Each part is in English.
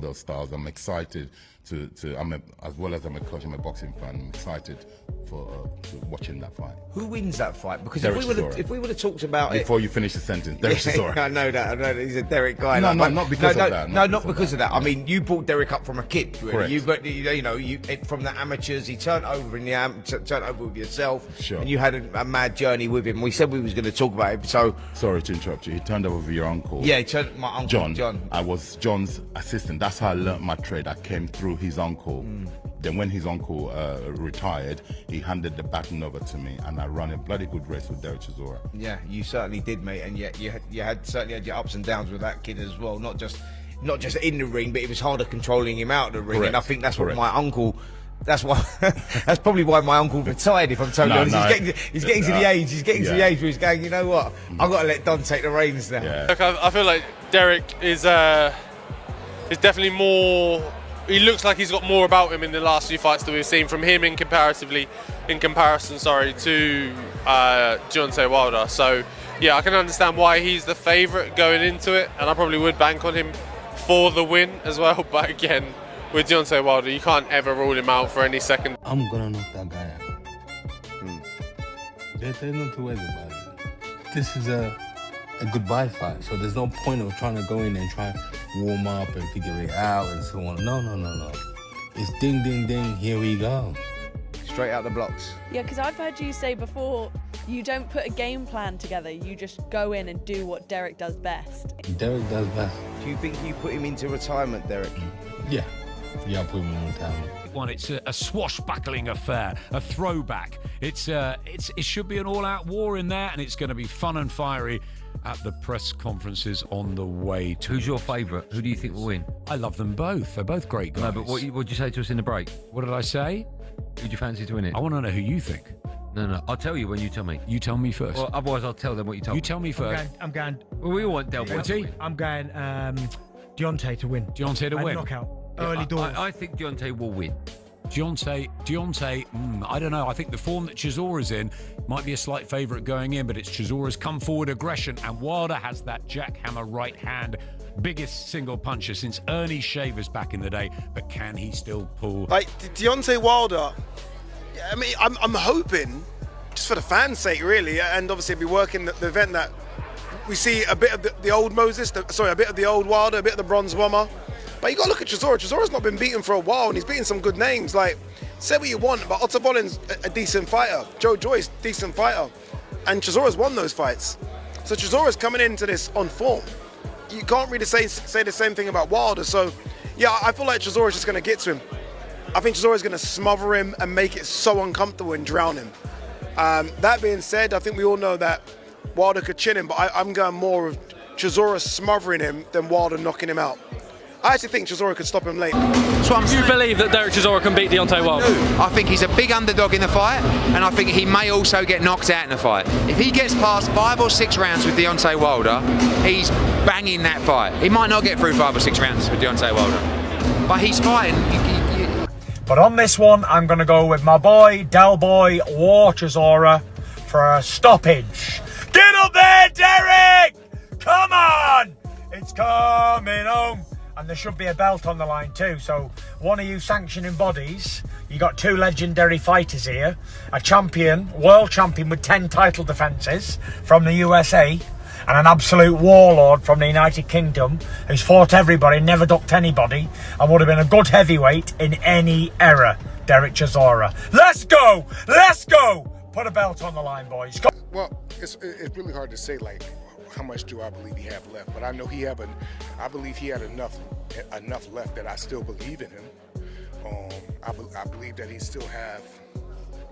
those styles. I'm excited as well as I'm a coach, I'm a boxing fan. I'm excited for watching that fight. Who wins that fight? Because if we would have talked about before you finish the sentence, Derek Chisora. I know that. He's a Derek guy. No, not because of that. Not because of that. I mean, you brought Derek up from a kid. Really. Correct. You from the amateurs. He turned over turned over with yourself. Sure. And you had a mad journey with him. We said we was going to talk about it. So sorry to interrupt you. He turned over with your uncle. Yeah, he turned my uncle John. I was John's assistant. That's how I learnt my trade. I came through his uncle. Then when his uncle retired, he handed the baton over to me, and I ran a bloody good race with Derek Chisora. Yeah, you certainly did, mate. And yet you certainly had your ups and downs with that kid as well. Not just in the ring, but it was harder controlling him out of the ring. Correct. And I think that's Correct. what my uncle. That's why. That's probably why my uncle retired. If I'm totally honest, he's getting to the age. He's getting to the age where he's going. You know what? I've got to let Don take the reins now. Yeah. Look, I feel like Derek is definitely more. He looks like he's got more about him in the last few fights that we've seen from him in comparison to Deontay Wilder. So yeah, I can understand why he's the favourite going into it, and I probably would bank on him for the win as well. But again, with Deontay Wilder, you can't ever rule him out for any second. I'm gonna knock that guy out. There's no two ways about it. This is a goodbye fight, so there's no point of trying to go in and try warm up and figure it out and so on. No. It's ding, ding, ding, here we go. Straight out the blocks. Yeah, because I've heard you say before, you don't put a game plan together, you just go in and do what Derek does best. Derek does best. Do you think you put him into retirement, Derek? Yeah, I'll put him in retirement. It's a swashbuckling affair, a throwback. It should be an all-out war in there, and it's going to be fun and fiery at the press conferences on the way to. Who's your favourite? Who do you think will win? I love them both. They're both great guys. No, but what did you say to us in the break? What did I say? Who do you fancy to win it? I want to know who you think. No. I'll tell you when you tell me. You tell me first. Well, otherwise I'll tell them what you told me. You tell me first. I'm going. Well, we all want Del Boy to win. I'm going Deontay to win. Deontay to win. Knockout. Early doors. I think Deontay will win. Deontay, I don't know. I think the form that Chisora's in might be a slight favourite going in, but it's Chisora's come forward aggression, and Wilder has that jackhammer right hand. Biggest single puncher since Ernie Shavers back in the day, but can he still pull? Like Deontay Wilder, I mean, I'm hoping, just for the fans' sake, really, and obviously be working the event that we see a bit of the old Moses, a bit of the old Wilder, a bit of the Bronze Bomber. But you got to look at Chisora. Chisora's not been beaten for a while, and he's beaten some good names. Like, say what you want, but Otto Bollin's a decent fighter. Joe Joyce, decent fighter. And Chisora's won those fights. So Chisora's coming into this on form. You can't really say the same thing about Wilder. So, yeah, I feel like Chisora's just going to get to him. I think Chisora's going to smother him and make it so uncomfortable and drown him. That being said, I think we all know that Wilder could chin him, but I'm going more of Chisora smothering him than Wilder knocking him out. I actually think Chisora could stop him late. Do you believe that Derek Chisora can beat Deontay Wilder? I think he's a big underdog in the fight, and I think he may also get knocked out in the fight. If he gets past 5 or 6 rounds with Deontay Wilder, he's banging that fight. He might not get through 5 or 6 rounds with Deontay Wilder, but he's fighting. But on this one, I'm going to go with my boy, Del Boy, War Chisora for a stoppage. Get up there, Derek! Come on! It's coming home. And there should be a belt on the line too. So one of you sanctioning bodies, you got 2 legendary fighters here. A champion, world champion with 10 title defences from the USA, and an absolute warlord from the United Kingdom who's fought everybody, never ducked anybody, and would have been a good heavyweight in any era. Derek Chisora. Let's go! Let's go! Put a belt on the line, boys. Go. Well, it's really hard to say, like, how much do I believe he have left? But I know I believe he had enough left that I still believe in him. I believe that he still have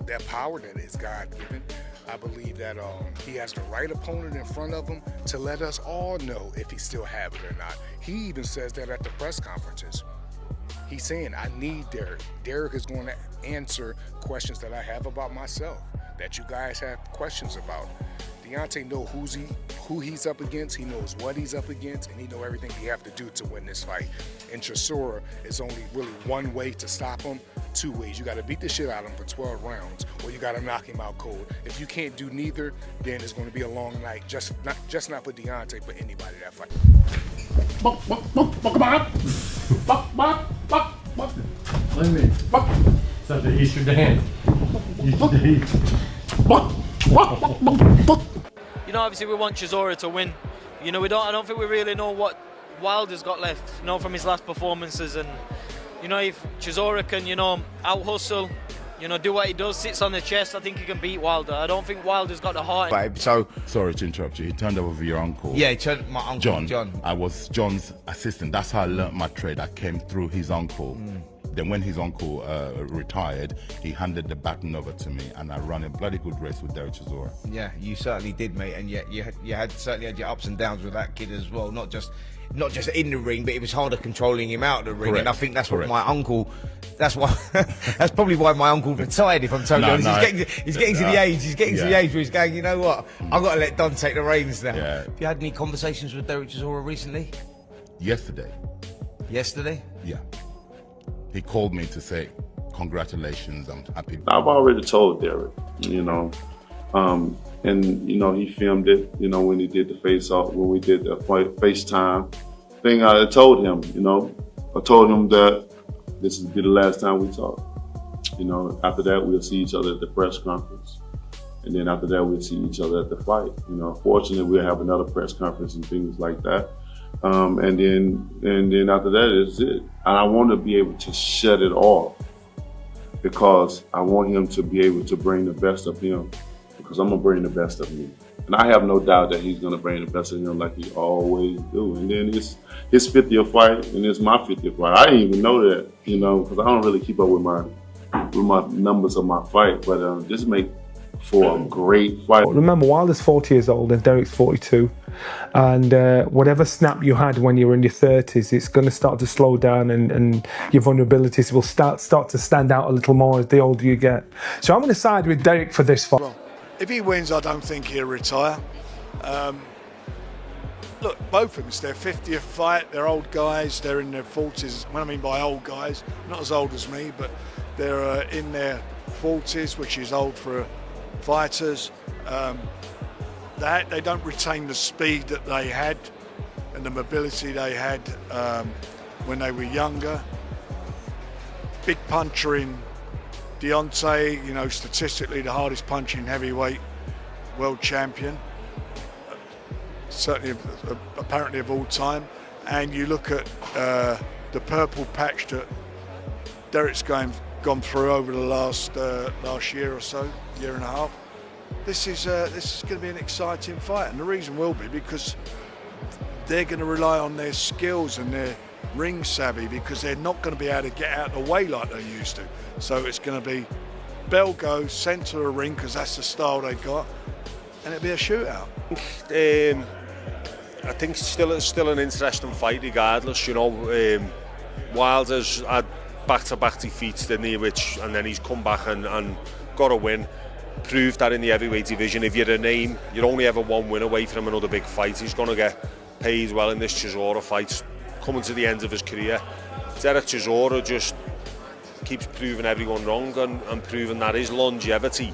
that power that is God-given. I believe that he has the right opponent in front of him to let us all know if he still have it or not. He even says that at the press conferences. He's saying, I need Derek. Derek is going to answer questions that I have about myself, that you guys have questions about. Deontay knows who he's up against, he knows what he's up against, and he knows everything he have to do to win this fight. And Chisora is only really one way to stop him, 2 ways. You got to beat the shit out of him for 12 rounds, or you got to knock him out cold. If you can't do neither, then it's going to be a long night. Just not for Deontay, but anybody that fight. So the issue the hand. You know, obviously we want Chisora to win. You know, I don't think we really know what Wilder's got left, you know, from his last performances. And, you know, if Chisora can, you know, out-hustle, you know, do what he does, sits on the chest, I think he can beat Wilder. I don't think Wilder's got the heart. Babe, so sorry to interrupt you. He turned over your uncle. Yeah, he turned my uncle John. I was John's assistant. That's how I learnt my trade. I came through his uncle. Then when his uncle retired, he handed the baton over to me, and I ran a bloody good race with Derek Chisora. Yeah, you certainly did, mate. And yet you certainly had your ups and downs with that kid as well. Not just in the ring, but it was harder controlling him out of the ring. Correct. And I think that's Correct. what my uncle. That's probably why my uncle retired. If I'm totally honest, he's getting to the age. He's getting to the age where he's going. You know what? I've got to let Don take the reins now. Yeah. Have you had any conversations with Derek Chisora recently? Yesterday. Yesterday? Yeah. He called me to say, congratulations, I'm happy. I've already told Derek, you know, and, you know, he filmed it, you know, when he did the face-off, when we did the FaceTime thing. I told him, you know, I told him that this will be the last time we talk. You know, after that, we'll see each other at the press conference. And then after that, we'll see each other at the fight. You know, fortunately, we'll have another press conference and things like that. And then after that is it. And I want to be able to shut it off because I want him to be able to bring the best of him because I'm going to bring the best of me. And I have no doubt that he's going to bring the best of him like he always do. And then it's his 50th fight and it's my 50th fight. I didn't even know that, you know, because I don't really keep up with my numbers of my fight. But this make for a great fight. Remember, Wilder's 40 years old and Derek's 42. And whatever snap you had when you were in your 30s, it's going to start to slow down and your vulnerabilities will start to stand out a little more as the older you get. So I'm going to side with Derek for this fight. Well, if he wins, I don't think he'll retire. Look, both of them, it's their 50th fight. They're old guys. They're in their 40s. What I mean by old guys, not as old as me, but they're in their 40s, which is old for fighters. They don't retain the speed that they had and the mobility they had when they were younger. Big puncher in Deontay, you know, statistically the hardest punching heavyweight world champion, certainly apparently of all time. And you look at the purple patch that Derek's gone through over the last year or so, year and a half. This is going to be an exciting fight, and the reason will be because they're going to rely on their skills and their ring savvy because they're not going to be able to get out of the way like they used to. So it's going to be bell go, centre of the ring because that's the style they got, and it'll be a shootout. I think it's still an interesting fight regardless. You know, Wilder's had back-to-back defeats, didn't he? And then he's come back and got a win. Proved that in the heavyweight division, if you're a name, you're only ever one win away from another big fight. He's going to get paid well in this Chisora fight, coming to the end of his career. Derek Chisora just keeps proving everyone wrong and proving that his longevity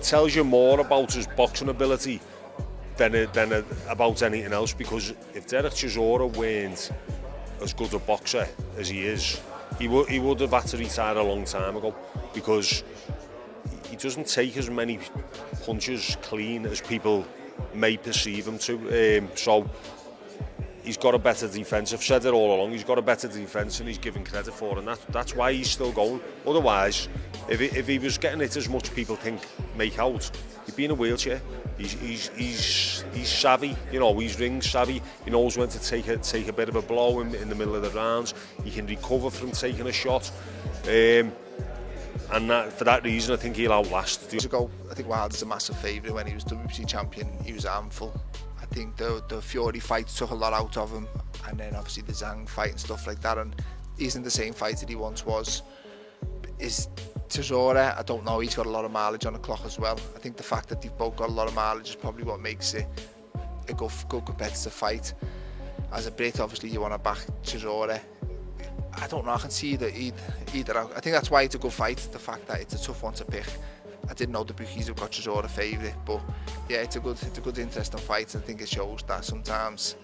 tells you more about his boxing ability than about anything else, because if Derek Chisora weren't as good a boxer as he is, he would have had to retire a long time ago, because he doesn't take as many punches clean as people may perceive him to. So he's got a better defence. I've said it all along. He's got a better defence and he's given credit for, and that's why he's still going. Otherwise, if he was getting it as much people think make out, he'd be in a wheelchair. He's savvy, you know. He's ring savvy. He knows when to take a bit of a blow in the middle of the rounds. He can recover from taking a shot. And for that reason, I think he'll outlast. Years ago, I think Wilder's a massive favourite. When he was WBC champion, he was a handful. I think the Fury fight took a lot out of him, and then obviously the Zhang fight and stuff like that. And he isn't the same fighter he once was. Is Chisora? I don't know. He's got a lot of mileage on the clock as well. I think the fact that they've both got a lot of mileage is probably what makes it a good competitive fight. As a Brit, obviously you want to back Chisora. I don't know, I can see either out. I think that's why it's a good fight, the fact that it's a tough one to pick. I didn't know the bookies have got Chisora favourite, but yeah, it's a good interesting fight. I think it shows that sometimes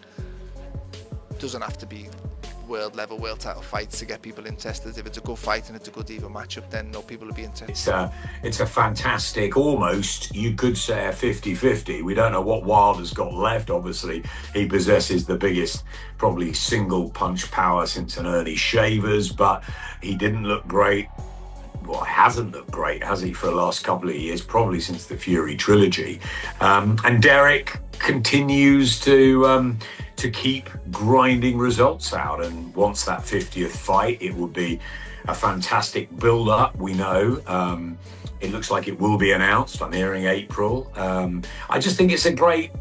doesn't have to be world level, world title fights to get people interested. If it's a good fight and it's a good even matchup, then people will be interested. It's a fantastic, almost, you could say a 50-50. We don't know what Wilder's got left. Obviously, he possesses the biggest, probably single punch power since an early Shavers, but he didn't look great. Well, hasn't looked great, has he, for the last couple of years, probably since the Fury trilogy. And Derek continues to keep grinding results out, and wants that 50th fight. It would be a fantastic build-up, we know. It looks like it will be announced. I'm hearing April. I just think it's a great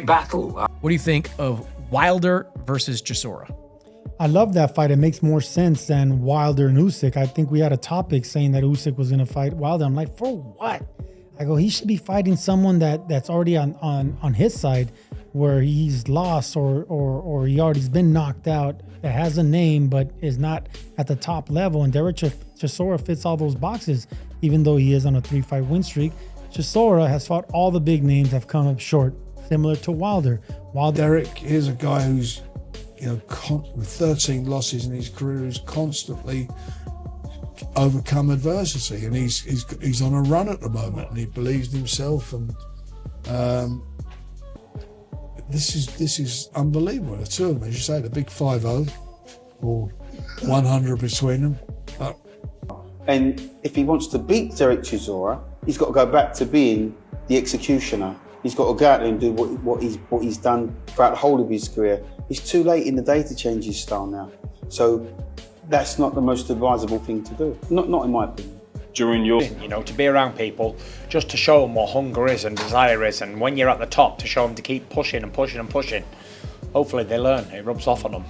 battle. What do you think of Wilder versus Chisora? I love that fight. It makes more sense than Wilder and Usyk. I think we had a topic saying that Usyk was going to fight Wilder. I'm like, for what? I go, he should be fighting someone that's already on his side, where he's lost or he already's been knocked out, that has a name but is not at the top level. And Derek Chisora fits all those boxes, even though he is on a 3-fight win streak. Chisora has fought all the big names, have come up short, similar to Wilder. Derek is a guy who's, with 13 losses in his career, who's constantly overcome adversity, and he's on a run at the moment, and he believes in himself, and this is unbelievable. The two of them, as you say, the big 5-0 or 100 between them. And if he wants to beat Derek Chisora, he's got to go back to being the executioner. He's got to go out there and do what he's done throughout the whole of his career. It's too late in the day to change his style now. So that's not the most advisable thing to do. Not in my opinion. During your, to be around people, just to show them what hunger is and desire is, and when you're at the top, to show them to keep pushing and pushing and pushing. Hopefully they learn. It rubs off on them.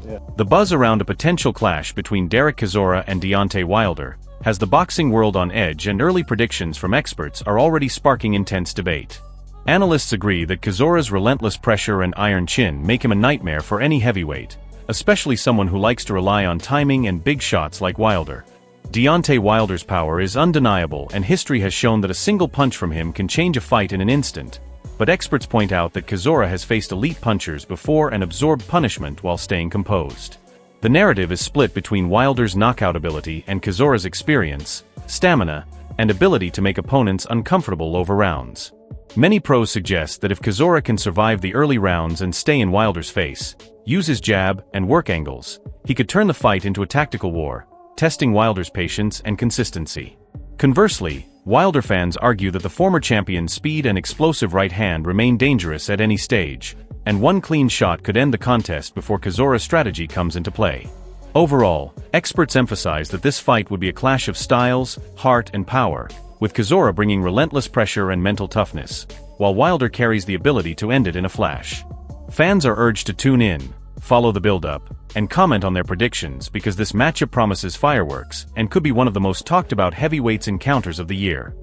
Yeah. The buzz around a potential clash between Derek Chisora and Deontay Wilder has the boxing world on edge, and early predictions from experts are already sparking intense debate. Analysts agree that Chisora's relentless pressure and iron chin make him a nightmare for any heavyweight, especially someone who likes to rely on timing and big shots like Wilder. Deontay Wilder's power is undeniable, and history has shown that a single punch from him can change a fight in an instant. But experts point out that Chisora has faced elite punchers before and absorbed punishment while staying composed. The narrative is split between Wilder's knockout ability and Chisora's experience, stamina, and ability to make opponents uncomfortable over rounds. Many pros suggest that if Chisora can survive the early rounds and stay in Wilder's face, use his jab and work angles, he could turn the fight into a tactical war, testing Wilder's patience and consistency. Conversely, Wilder fans argue that the former champion's speed and explosive right hand remain dangerous at any stage, and one clean shot could end the contest before Chisora's strategy comes into play. Overall, experts emphasize that this fight would be a clash of styles, heart, and power, with Chisora bringing relentless pressure and mental toughness, while Wilder carries the ability to end it in a flash. Fans are urged to tune in, follow the build-up, and comment on their predictions, because this matchup promises fireworks and could be one of the most talked about heavyweights encounters of the year.